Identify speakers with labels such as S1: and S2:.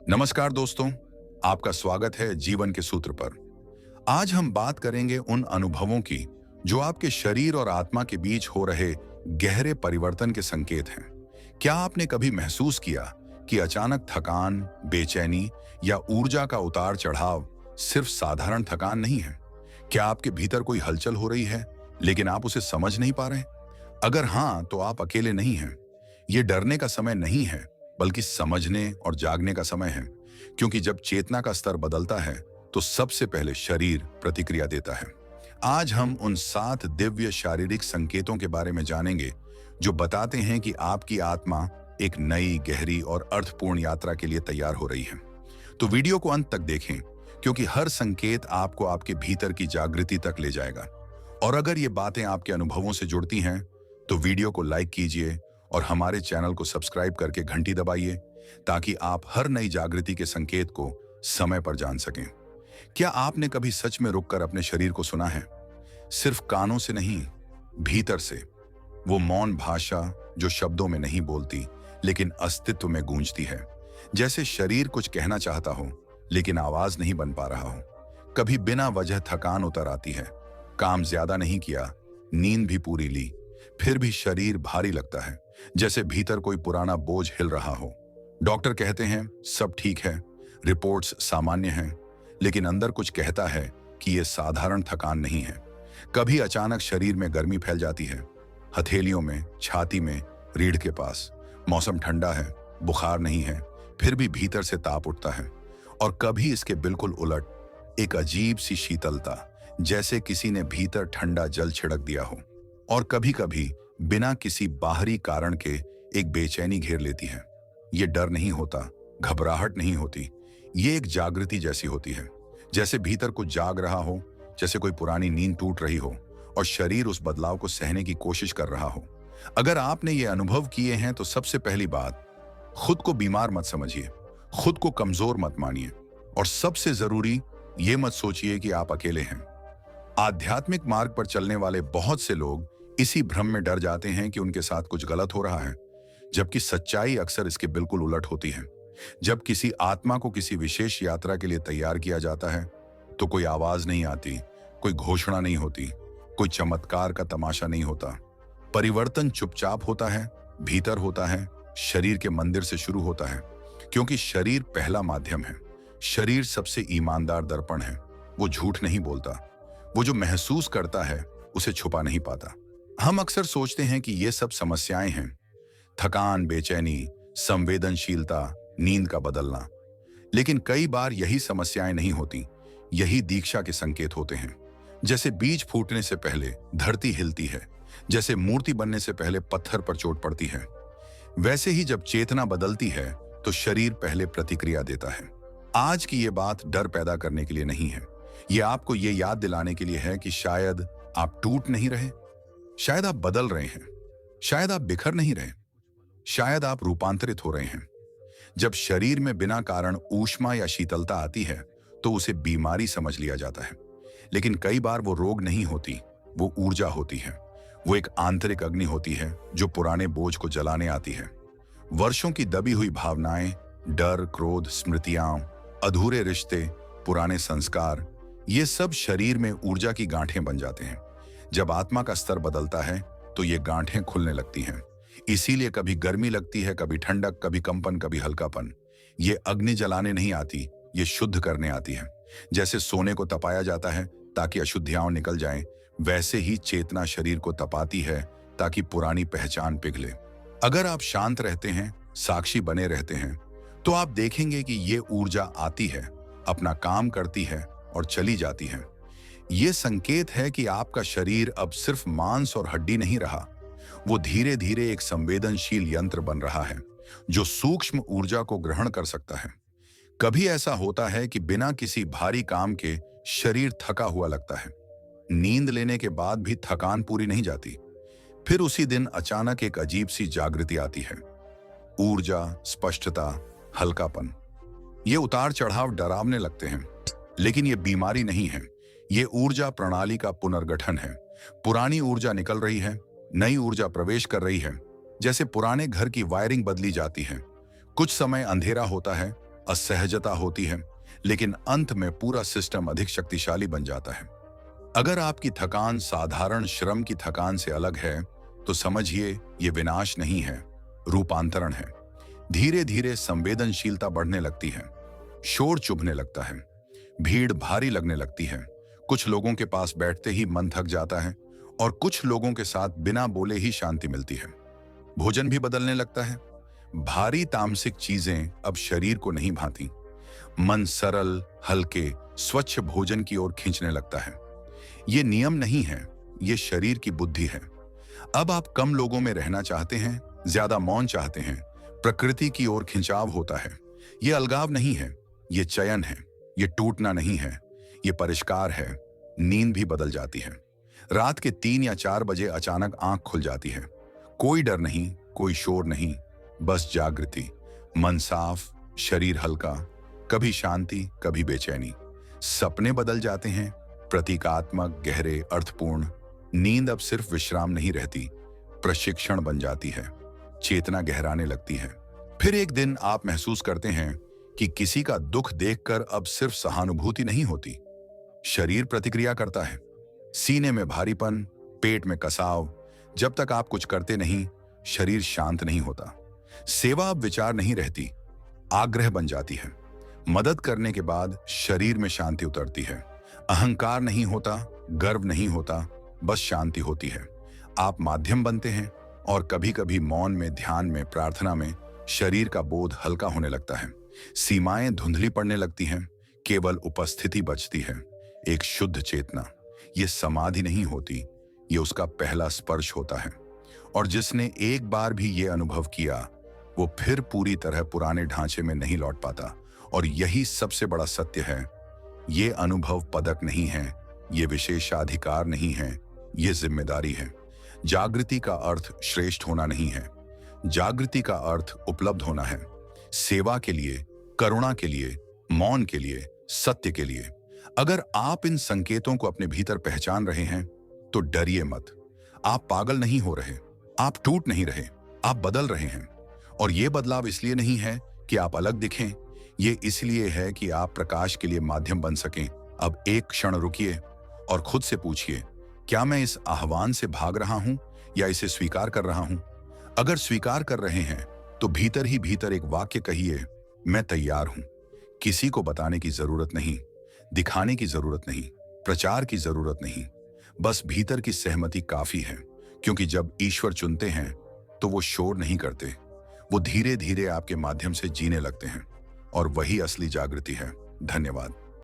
S1: नमस्कार दोस्तों, आपका स्वागत है जीवन के सूत्र पर। आज हम बात करेंगे उन अनुभवों की जो आपके शरीर और आत्मा के बीच हो रहे गहरे परिवर्तन के संकेत हैं। क्या आपने कभी महसूस किया कि अचानक थकान, बेचैनी या ऊर्जा का उतार चढ़ाव सिर्फ साधारण थकान नहीं है? क्या आपके भीतर कोई हलचल हो रही है लेकिन आप उसे समझ नहीं पा रहे? अगर हाँ, तो आप अकेले नहीं हैं। ये डरने का समय नहीं है, बल्कि समझने और जागने का समय है। क्योंकि जब चेतना का स्तर बदलता है तो सबसे पहले शरीर प्रतिक्रिया देता है। आज हम उन 7 दिव्य शारीरिक संकेतों के बारे में जानेंगे जो बताते हैं कि आपकी आत्मा एक नई, गहरी और अर्थपूर्ण यात्रा के लिए तैयार हो रही है। तो वीडियो को अंत तक देखें, क्योंकि हर संकेत आपको आपके भीतर की जागृति तक ले जाएगा। और अगर ये बातें आपके अनुभवों से जुड़ती हैं तो वीडियो को लाइक कीजिए और हमारे चैनल को सब्सक्राइब करके घंटी दबाइए, ताकि आप हर नई जागृति के संकेत को समय पर जान सकें। क्या आपने कभी सच में रुककर अपने शरीर को सुना है? सिर्फ कानों से नहीं, भीतर से। वो मौन भाषा जो शब्दों में नहीं बोलती लेकिन अस्तित्व में गूंजती है। जैसे शरीर कुछ कहना चाहता हो लेकिन आवाज नहीं बन पा रहा हो। कभी बिना वजह थकान उतर आती है, काम ज्यादा नहीं किया, नींद भी पूरी ली, फिर भी शरीर भारी लगता है, जैसे भीतर कोई पुराना बोझ हिल रहा हो। डॉक्टर कहते हैं सब ठीक है, रिपोर्ट्स सामान्य हैं, लेकिन अंदर कुछ कहता है कि यह साधारण थकान नहीं है। कभी अचानक शरीर में गर्मी फैल जाती है, हथेलियों में, छाती में, रीढ़ के पास। मौसम ठंडा है, बुखार नहीं है, फिर भी भीतर से ताप उठता है। और कभी इसके बिल्कुल उलट, एक अजीब सी शीतलता, जैसे किसी ने भीतर ठंडा जल छिड़क दिया हो। और कभी कभी बिना किसी बाहरी कारण के एक बेचैनी घेर लेती है। ये डर नहीं होता, घबराहट नहीं होती, ये एक जागृति जैसी होती है। जैसे भीतर कुछ जाग रहा हो, जैसे कोई पुरानी नींद टूट रही हो और शरीर उस बदलाव को सहने की कोशिश कर रहा हो। अगर आपने ये अनुभव किए हैं तो सबसे पहली बात, खुद को बीमार मत समझिए, खुद को कमजोर मत मानिए, और सबसे जरूरी, ये मत सोचिए कि आप अकेले हैं। आध्यात्मिक मार्ग पर चलने वाले बहुत से लोग इसी भ्रम में डर जाते हैं कि उनके साथ कुछ गलत हो रहा है, जबकि सच्चाई अक्सर इसके बिल्कुल उलट होती है। जब किसी आत्मा को किसी विशेष यात्रा के लिए तैयार किया जाता है तो कोई आवाज नहीं आती, कोई घोषणा नहीं होती, कोई चमत्कार का तमाशा नहीं होता। परिवर्तन चुपचाप होता है, भीतर होता है, शरीर के मंदिर से शुरू होता है। क्योंकि शरीर पहला माध्यम है। शरीर सबसे ईमानदार दर्पण है। वो झूठ नहीं बोलता, वो जो महसूस करता है उसे छुपा नहीं पाता। हम अक्सर सोचते हैं कि ये सब समस्याएं हैं, थकान, बेचैनी, संवेदनशीलता, नींद का बदलना। लेकिन कई बार यही समस्याएं नहीं होती, यही दीक्षा के संकेत होते हैं। जैसे बीज फूटने से पहले धरती हिलती है, जैसे मूर्ति बनने से पहले पत्थर पर चोट पड़ती है, वैसे ही जब चेतना बदलती है तो शरीर पहले प्रतिक्रिया देता है। आज की ये बात डर पैदा करने के लिए नहीं है, ये आपको ये याद दिलाने के लिए है कि शायद आप टूट नहीं रहे, शायद आप बदल रहे हैं, शायद आप बिखर नहीं रहे, शायद आप रूपांतरित हो रहे हैं। जब शरीर में बिना कारण ऊष्मा या शीतलता आती है तो उसे बीमारी समझ लिया जाता है। लेकिन कई बार वो रोग नहीं होती, वो ऊर्जा होती है। वो एक आंतरिक अग्नि होती है जो पुराने बोझ को जलाने आती है। वर्षों की दबी हुई भावनाएं, डर, क्रोध, स्मृतियां, अधूरे रिश्ते, पुराने संस्कार, ये सब शरीर में ऊर्जा की गांठें बन जाते हैं। जब आत्मा का स्तर बदलता है तो ये गांठें खुलने लगती हैं। इसीलिए कभी गर्मी लगती है, कभी ठंडक, कभी कंपन, कभी हल्कापन। ये अग्नि जलाने नहीं आती, ये शुद्ध करने आती है। जैसे सोने को तपाया जाता है ताकि अशुद्धियां निकल जाएं, वैसे ही चेतना शरीर को तपाती है ताकि पुरानी पहचान पिघले। अगर आप शांत रहते हैं, साक्षी बने रहते हैं, तो आप देखेंगे कि ये ऊर्जा आती है, अपना काम करती है और चली जाती है। ये संकेत है कि आपका शरीर अब सिर्फ मांस और हड्डी नहीं रहा, वो धीरे धीरे एक संवेदनशील यंत्र बन रहा है जो सूक्ष्म ऊर्जा को ग्रहण कर सकता है। कभी ऐसा होता है कि बिना किसी भारी काम के शरीर थका हुआ लगता है, नींद लेने के बाद भी थकान पूरी नहीं जाती। फिर उसी दिन अचानक एक अजीब सी जागृति आती है, ऊर्जा, स्पष्टता, हल्कापन। ये उतार चढ़ाव डरावने लगते हैं, लेकिन ये बीमारी नहीं है, ये ऊर्जा प्रणाली का पुनर्गठन है। पुरानी ऊर्जा निकल रही है, नई ऊर्जा प्रवेश कर रही है। जैसे पुराने घर की वायरिंग बदली जाती है, कुछ समय अंधेरा होता है असहजता होती है, लेकिन अंत में पूरा सिस्टम अधिक शक्तिशाली बन जाता है। अगर आपकी थकान साधारण श्रम की थकान से अलग है, तो समझिए ये विनाश नहीं है, रूपांतरण है। धीरे धीरे संवेदनशीलता बढ़ने लगती है, शोर चुभने लगता है, भीड़ भारी लगने लगती है। कुछ लोगों के पास बैठते ही मन थक जाता है और कुछ लोगों के साथ बिना बोले ही शांति मिलती है। भोजन भी बदलने लगता है। भारी तामसिक चीजें अब शरीर को नहीं भाती। मन सरल, हल्के, स्वच्छ भोजन की ओर खींचने लगता है। ये नियम नहीं है, ये शरीर की बुद्धि है। अब आप कम लोगों में रहना चाहते हैं, ज्यादा मौन चाहते हैं, प्रकृति की ओर खिंचाव होता है। ये अलगाव नहीं है, ये चयन है। ये टूटना नहीं है, ये परिष्कार है। नींद भी बदल जाती है। रात के 3 या 4 बजे अचानक आंख खुल जाती है। कोई डर नहीं, कोई शोर नहीं, बस जागृति। मन साफ, शरीर हल्का, कभी शांति, कभी बेचैनी। सपने बदल जाते हैं, प्रतीकात्मक, गहरे, अर्थपूर्ण। नींद अब सिर्फ विश्राम नहीं रहती, प्रशिक्षण बन जाती है। चेतना गहराने लगती है। फिर एक दिन आप महसूस करते हैं कि किसी का दुख देखकर अब सिर्फ सहानुभूति नहीं होती, शरीर प्रतिक्रिया करता है। सीने में भारीपन, पेट में कसाव। जब तक आप कुछ करते नहीं, शरीर शांत नहीं होता। सेवा अब विचार नहीं रहती, आग्रह बन जाती है। मदद करने के बाद शरीर में शांति उतरती है। अहंकार नहीं होता, गर्व नहीं होता, बस शांति होती है। आप माध्यम बनते हैं और कभी कभी मौन में, ध्यान में, प्रार्थना में शरीर का बोध हल्का होने लगता है। सीमाएं धुंधली पड़ने लगती हैं, केवल उपस्थिति बचती है, एक शुद्ध चेतना। ये समाधि नहीं होती, ये उसका पहला स्पर्श होता है। और जिसने एक बार भी ये अनुभव किया, वो फिर पूरी तरह पुराने ढांचे में नहीं लौट पाता। और यही सबसे बड़ा सत्य है। ये अनुभव पदक नहीं है, ये विशेषाधिकार नहीं है, ये जिम्मेदारी है। जागृति का अर्थ श्रेष्ठ होना नहीं है, जागृति का अर्थ उपलब्ध होना है। सेवा के लिए, करुणा के लिए, मौन के लिए, सत्य के लिए। अगर आप इन संकेतों को अपने भीतर पहचान रहे हैं, तो डरिए मत। आप पागल नहीं हो रहे, आप टूट नहीं रहे, आप बदल रहे हैं। और ये बदलाव इसलिए नहीं है कि आप अलग दिखें, ये इसलिए है कि आप प्रकाश के लिए माध्यम बन सकें। अब एक क्षण रुकिए और खुद से पूछिए, क्या मैं इस आह्वान से भाग रहा हूं या इसे स्वीकार कर रहा हूं? अगर स्वीकार कर रहे हैं, तो भीतर ही भीतर एक वाक्य कहिए, मैं तैयार हूं। किसी को बताने की जरूरत नहीं, दिखाने की जरूरत नहीं, प्रचार की जरूरत नहीं, बस भीतर की सहमति काफी है। क्योंकि जब ईश्वर चुनते हैं, तो वो शोर नहीं करते, वो धीरे धीरे आपके माध्यम से जीने लगते हैं। और वही असली जागृति है। धन्यवाद।